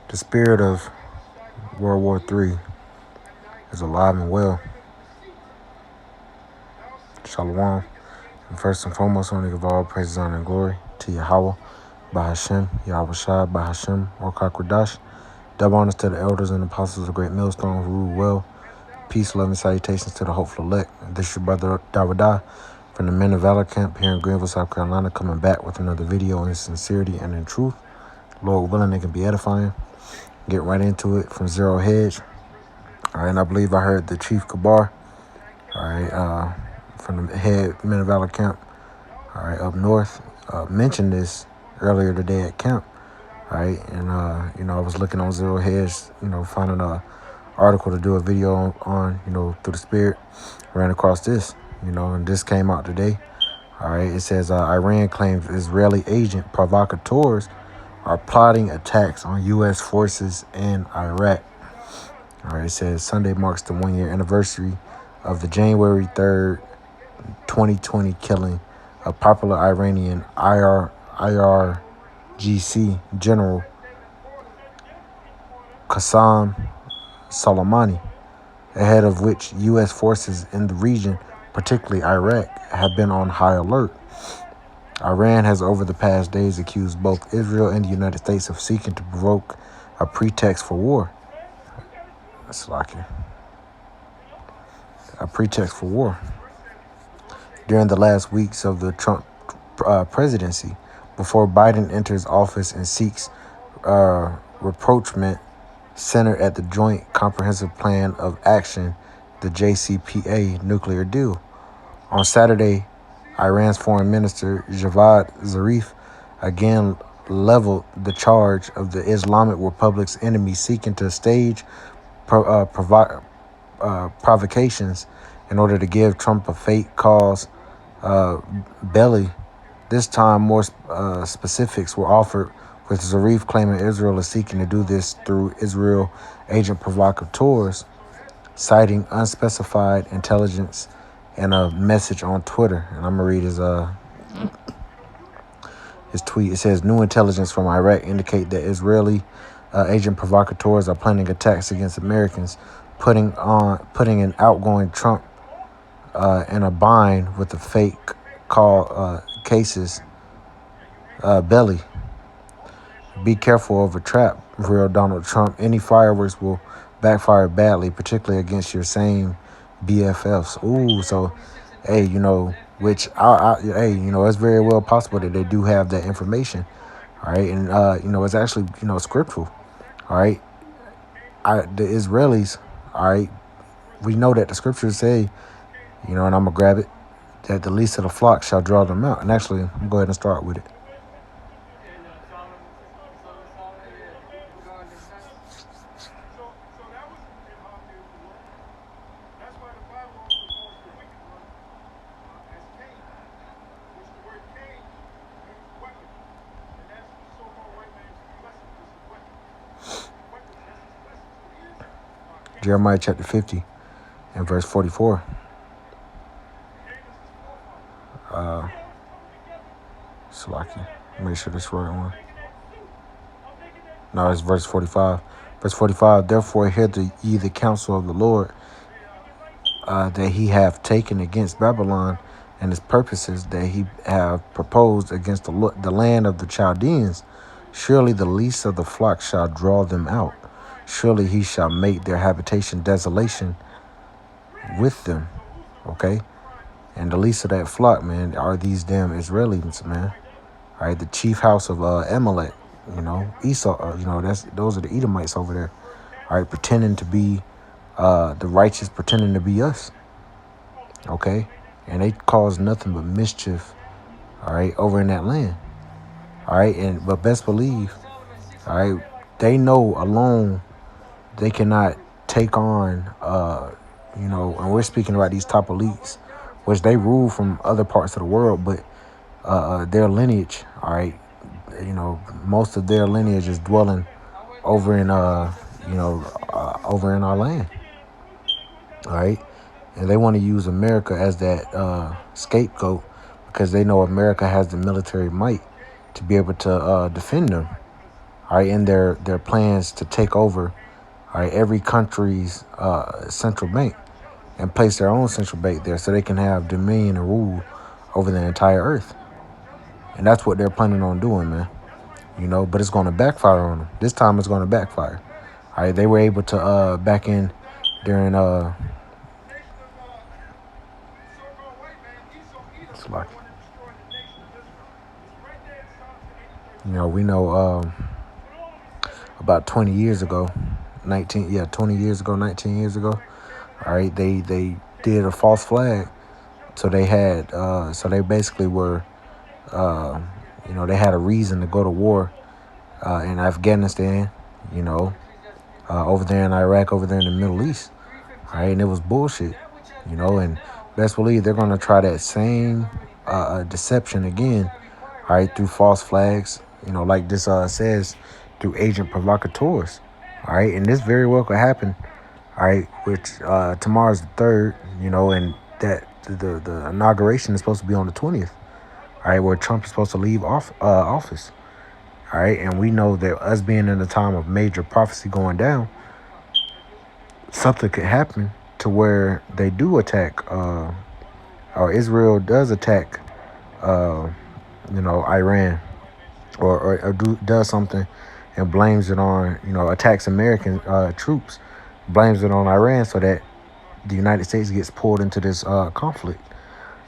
The spirit of World War III is alive and well. Shalom. And first and foremost, I want to give all praises, honor, and glory to Yahweh, Bahashem, Yahweh Shai, Bahashem, or Kakwadash. Double honors to the elders and apostles of Great Millstone who rule well. Peace, love, and salutations to the hopeful elect. This is your brother Dawadah from the Men of Valor Camp here in Greenville, South Carolina, coming back with another video in sincerity and in truth. Lord willing, it can be edifying. Get right into it from Zero Hedge. All right, and I believe I heard the Chief Kabar, all right, from the head Men of Valor Camp, all right, up north, mentioned this earlier today at camp, all right, and, I was looking on Zero Hedge, finding an article to do a video on, through the spirit, ran across this, and this came out today, all right. It says Iran claims Israeli agent provocateurs are plotting attacks on U.S. forces in Iraq. All right, it says Sunday marks the one-year anniversary of the January 3rd, 2020 killing of popular Iranian IRGC General Qasem Soleimani, ahead of which U.S. forces in the region, particularly Iraq, have been on high alert. Iran has over the past days accused both Israel and the United States of seeking to provoke a pretext for war. That's like a pretext for war. During the last weeks of the Trump presidency, before Biden enters office and seeks rapprochement centered at the Joint Comprehensive Plan of Action, the JCPA nuclear deal. On Saturday, Iran's Foreign Minister Javad Zarif again leveled the charge of the Islamic Republic's enemies seeking to stage provocations in order to give Trump a fake cause belly. This time, more specifics were offered, with Zarif claiming Israel is seeking to do this through Israel agent provocateurs, citing unspecified intelligence and a message on Twitter. And I'm going to read his tweet. It says, new intelligence from Iraq indicate that Israeli agent provocateurs are planning attacks against Americans, putting an outgoing Trump in a bind with a fake call cases belly. Be careful of a trap, real Donald Trump. Any fireworks will backfire badly, particularly against your same BFFs. Ooh, so, hey, which, it's very well possible that they do have that information, all right? And, it's actually, scriptural, all right? The Israelis, all right, we know that the scriptures say, and I'm going to grab it, that the least of the flock shall draw them out. And actually, I'm going to go ahead and start with it. Jeremiah chapter 50 and verse 44. Salaki. Make sure this right one. No, it's verse 45. Verse 45, therefore hear ye the counsel of the Lord that he hath taken against Babylon, and his purposes that he have proposed against the land of the Chaldeans. Surely the least of the flock shall draw them out. Surely he shall make their habitation desolation with them. Okay? And the least of that flock, man, are these damn Israelis, man. All right, the chief house of Amalek, Esau, those are the Edomites over there. All right, pretending to be the righteous, pretending to be us. Okay? And they cause nothing but mischief, all right, over in that land. All right, but best believe, all right, they know alone they cannot take on, and we're speaking about these top elites, which they rule from other parts of the world, but their lineage, all right, most of their lineage is dwelling over in, over in our land, all right, and they want to use America as that scapegoat because they know America has the military might to be able to defend them, all right, in their plans to take over, all right, every country's central bank and place their own central bank there so they can have dominion and rule over the entire earth. And that's what they're planning on doing, man. But it's going to backfire on them. This time it's going to backfire. All right, they were able to back in during it's like, we know about 20 years ago, 19 years ago. All right, they did a false flag. So they had so they basically were they had a reason to go to war in Afghanistan, over there in Iraq, over there in the Middle East. All right, and it was bullshit, and best believe they're going to try that same deception again, all right, through false flags, like this says, through agent provocateurs, all right, and this very well could happen, all right, which tomorrow's the 3rd, and that the inauguration is supposed to be on the 20th, all right, where Trump is supposed to leave office, all right, and we know that us being in a time of major prophecy going down, something could happen to where they do attack, or Israel does attack, Iran, or does something and blames it on, attacks American troops, blames it on Iran so that the United States gets pulled into this conflict.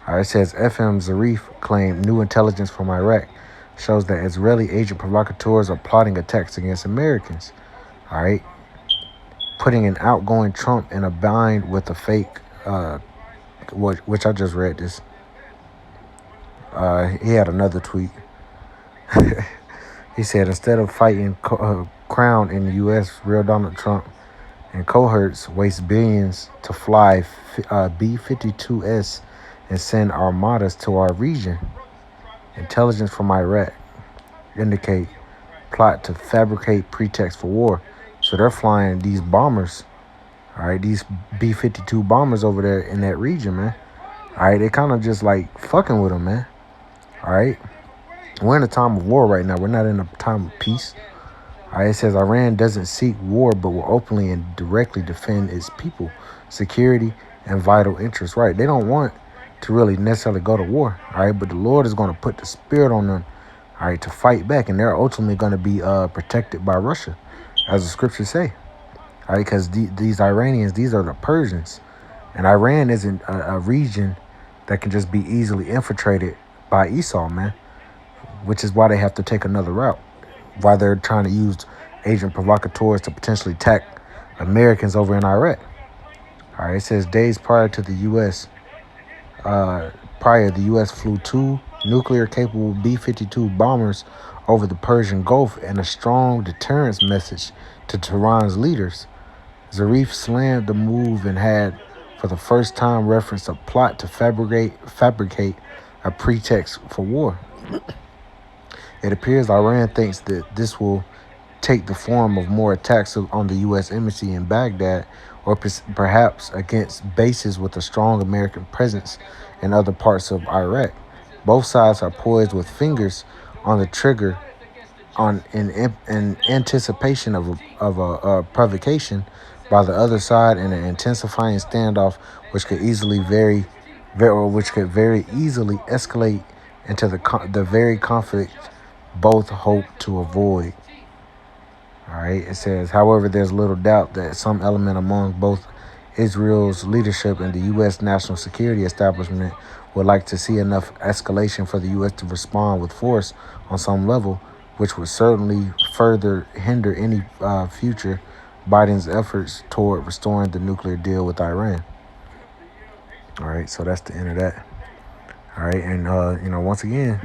All right, it says FM Zarif claimed new intelligence from Iraq shows that Israeli agent provocateurs are plotting attacks against Americans. All right, putting an outgoing Trump in a bind with a fake, which I just read this. He had another tweet. He said, instead of fighting Crown in the U.S., real Donald Trump and cohorts waste billions to fly B-52s and send armadas to our region. Intelligence from Iraq indicate plot to fabricate pretext for war. So they're flying these bombers, all right, these B-52 bombers over there in that region, man. All right, they kind of just like fucking with them, man. All right, we're in a time of war right now. We're not in a time of peace. All right, it says Iran doesn't seek war, but will openly and directly defend its people, security, and vital interests. Right, they don't want to really necessarily go to war. All right, but the Lord is going to put the spirit on them, all right, to fight back, and they're ultimately going to be protected by Russia, as the scriptures say. All right, because these Iranians, these are the Persians, and Iran isn't a region that can just be easily infiltrated by Esau, man, which is why they have to take another route, why they're trying to use agent provocateurs to potentially attack Americans over in Iraq. All right, it says days prior, the U.S. flew 2 nuclear-capable B-52 bombers over the Persian Gulf in a strong deterrence message to Tehran's leaders. Zarif slammed the move and had, for the first time, referenced a plot to fabricate a pretext for war. It appears Iran thinks that this will take the form of more attacks on the U.S. embassy in Baghdad, or perhaps against bases with a strong American presence in other parts of Iraq. Both sides are poised with fingers on the trigger in anticipation of a provocation by the other side in an intensifying standoff, which could very easily escalate into the very conflict both hope to avoid. All right, it says, however, there's little doubt that some element among both Israel's leadership and the U.S. national security establishment would like to see enough escalation for the U.S. to respond with force on some level, which would certainly further hinder any future Biden's efforts toward restoring the nuclear deal with Iran. All right, so that's the end of that. All right, and once again,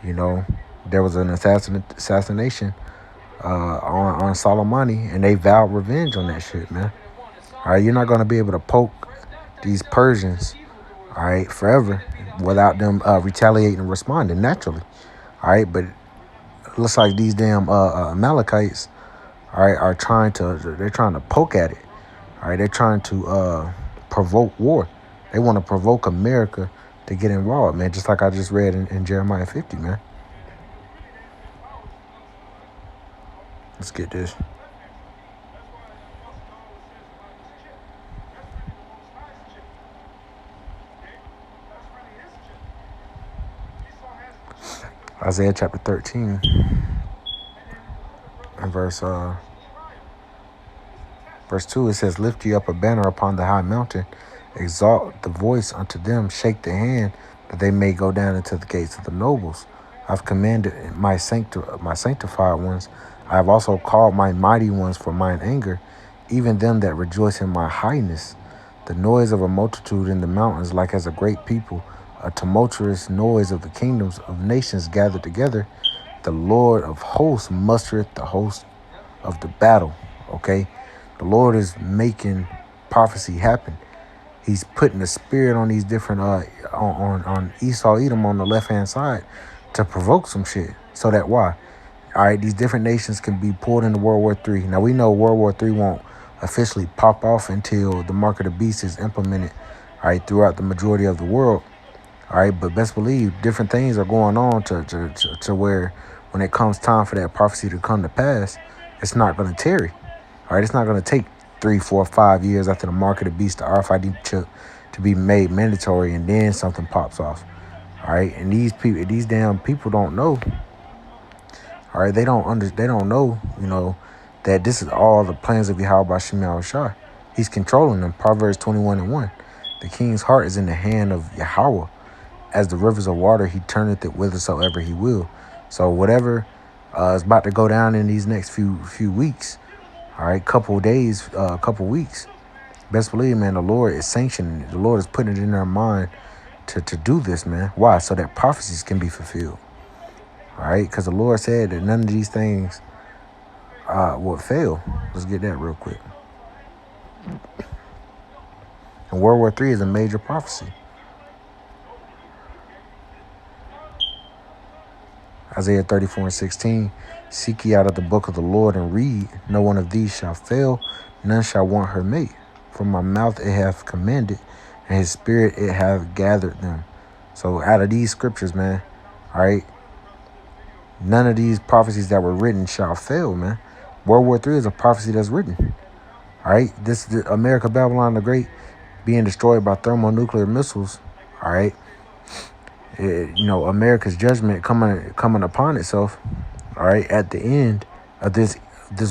there was an assassination on Soleimani, and they vowed revenge on that shit, man. All right, you're not going to be able to poke these Persians, all right, forever without them retaliating and responding naturally. All right, but it looks like these damn Amalekites, all right, they're trying to poke at it. All right, they're trying to provoke war. They want to provoke America to get involved, man, just like I just read in Jeremiah 50, man. Let's get this. Isaiah chapter 13 and verse 2, it says, "Lift ye up a banner upon the high mountain, exalt the voice unto them, shake the hand, that they may go down into the gates of the nobles. I've commanded my sanctified ones. I have also called my mighty ones for mine anger, even them that rejoice in my highness. The noise of a multitude in the mountains, like as a great people, a tumultuous noise of the kingdoms of nations gathered together. The Lord of hosts mustereth the host of the battle." Okay? The Lord is making prophecy happen. He's putting the spirit on these different on Esau Edom on the left hand side to provoke some shit. So that why? All right, these different nations can be pulled into World War III. Now we know World War III won't officially pop off until the mark of the beast is implemented, all right, throughout the majority of the world. All right, but best believe different things are going on to where when it comes time for that prophecy to come to pass, it's not going to tarry. All right, it's not going to take 3, 4, 5 years after the mark of the beast, the RFID chip, to be made mandatory, and then something pops off. All right, and these damn people don't know. All right, they don't know, that this is all the plans of Yahweh Bashim Yahushua. He's controlling them. Proverbs 21:1. The king's heart is in the hand of Yahweh. As the rivers of water, he turneth it whithersoever he will. So whatever is about to go down in these next few weeks, all right, couple days, couple weeks, best believe, man, the Lord is sanctioning it. The Lord is putting it in their mind to do this, man. Why? So that prophecies can be fulfilled. All right, because the Lord said that none of these things would fail. Let's get that real quick. And World War III is a major prophecy. Isaiah 34:16, "Seek ye out of the book of the Lord and read. No one of these shall fail, none shall want her mate. From my mouth it hath commanded, and his spirit it hath gathered them." So out of these scriptures, man, all right, none of these prophecies that were written shall fail, man. World War III is a prophecy that's written. All right, this is America, Babylon the Great being destroyed by thermonuclear missiles. All right. America's judgment coming upon itself, all right, at the end of this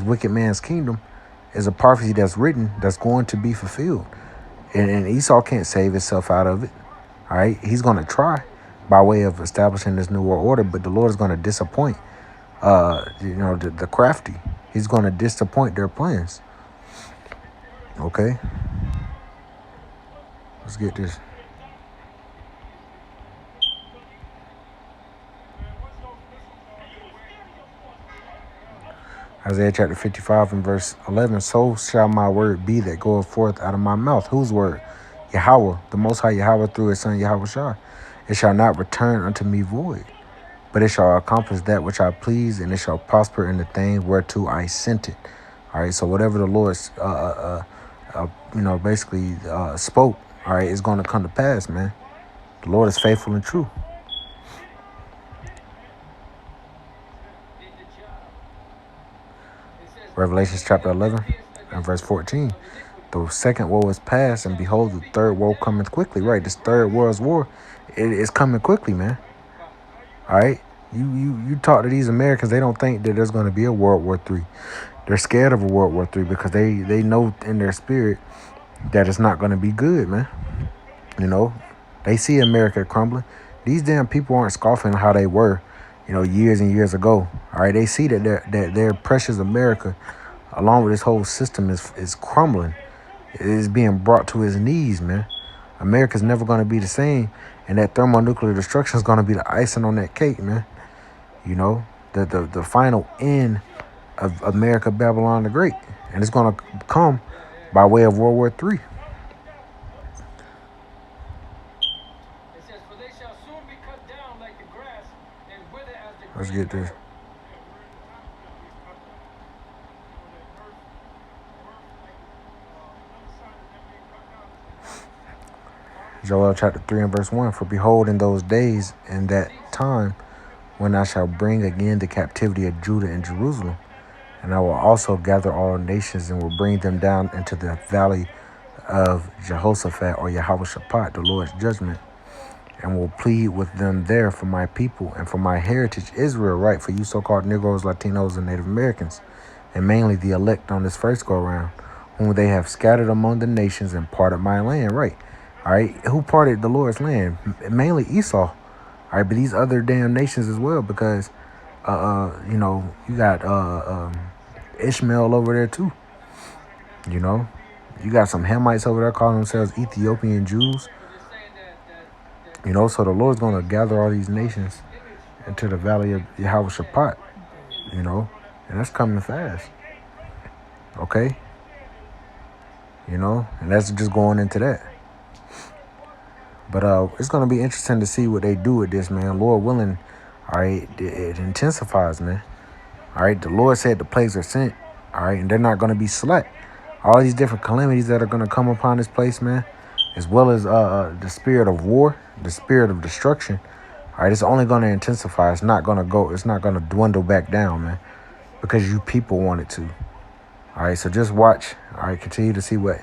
wicked man's kingdom is a prophecy that's written that's going to be fulfilled. And Esau can't save himself out of it. All right, he's going to try by way of establishing this new world order, but the Lord is going to disappoint the crafty. He's going to disappoint their plans. Okay, let's get this. Isaiah chapter 55 and verse 11, "So shall my word be that goeth forth out of my mouth." Whose word? Yahweh, the Most High Yahweh through his son Yahushua. "It shall not return unto me void, but it shall accomplish that which I please, and it shall prosper in the thing whereto I sent it." All right, so whatever the Lord, basically spoke, all right, is going to come to pass, man. The Lord is faithful and true. Revelation chapter 11 and verse 14. "The second woe is past, and behold, the third woe cometh quickly." Right, this third world's war, it is coming quickly, man. All right, you talk to these Americans, they don't think that there's going to be a World War III. They're scared of a World War III because they know in their spirit that it's not going to be good, man. They see America crumbling. These damn people aren't scoffing how they were, years and years ago. All right, they see that their precious America, along with this whole system, is crumbling. It is being brought to its knees, man. America's never going to be the same, and that thermonuclear destruction is going to be the icing on that cake, man. The final end of America, Babylon the Great, and it's going to come by way of World War III. Let's get this. Joel chapter 3 and verse 1. "For behold, in those days, in that time, when I shall bring again the captivity of Judah and Jerusalem, And I will also gather all nations and will bring them down into the valley of Jehoshaphat or Yahweh the Lord's judgment, and will plead with them there for my people and for my heritage Israel, right? For you so-called Negroes, Latinos, and Native Americans, and mainly the elect on this first go-around, whom they have scattered among the nations and parted my land, right? All right, who parted the Lord's land? Mainly Esau. All right, but these other damn nations as well, because, you got Ishmael over there too. You know, you got some Hamites over there calling themselves Ethiopian Jews. So the Lord's going to gather all these nations into the valley of Yahweh Shaphat, and that's coming fast. Okay? And that's just going into that. But it's going to be interesting to see what they do with this, man. Lord willing, all right, it intensifies, man. All right, the Lord said the plagues are sent, all right, and they're not going to be slack. All these different calamities that are going to come upon this place, man, as well as the spirit of war, the spirit of destruction. All right, it's only going to intensify. It's not going to dwindle back down, man, because you people want it to. All right, so just watch. All right, continue to see what,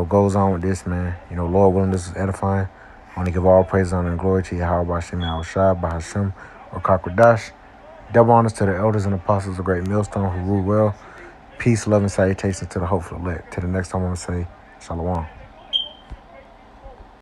goes on with this, man. Lord willing, this is edifying. I want to give all praise, honor, and glory to Yahweh, Bashem, Yahushua, Bahashem, or Kakwadash. Double honors to the elders and apostles of Great Millstone who rule well. Peace, love, and salutations to the hopeful elect. Till the next time, I'm going to say, Shalom.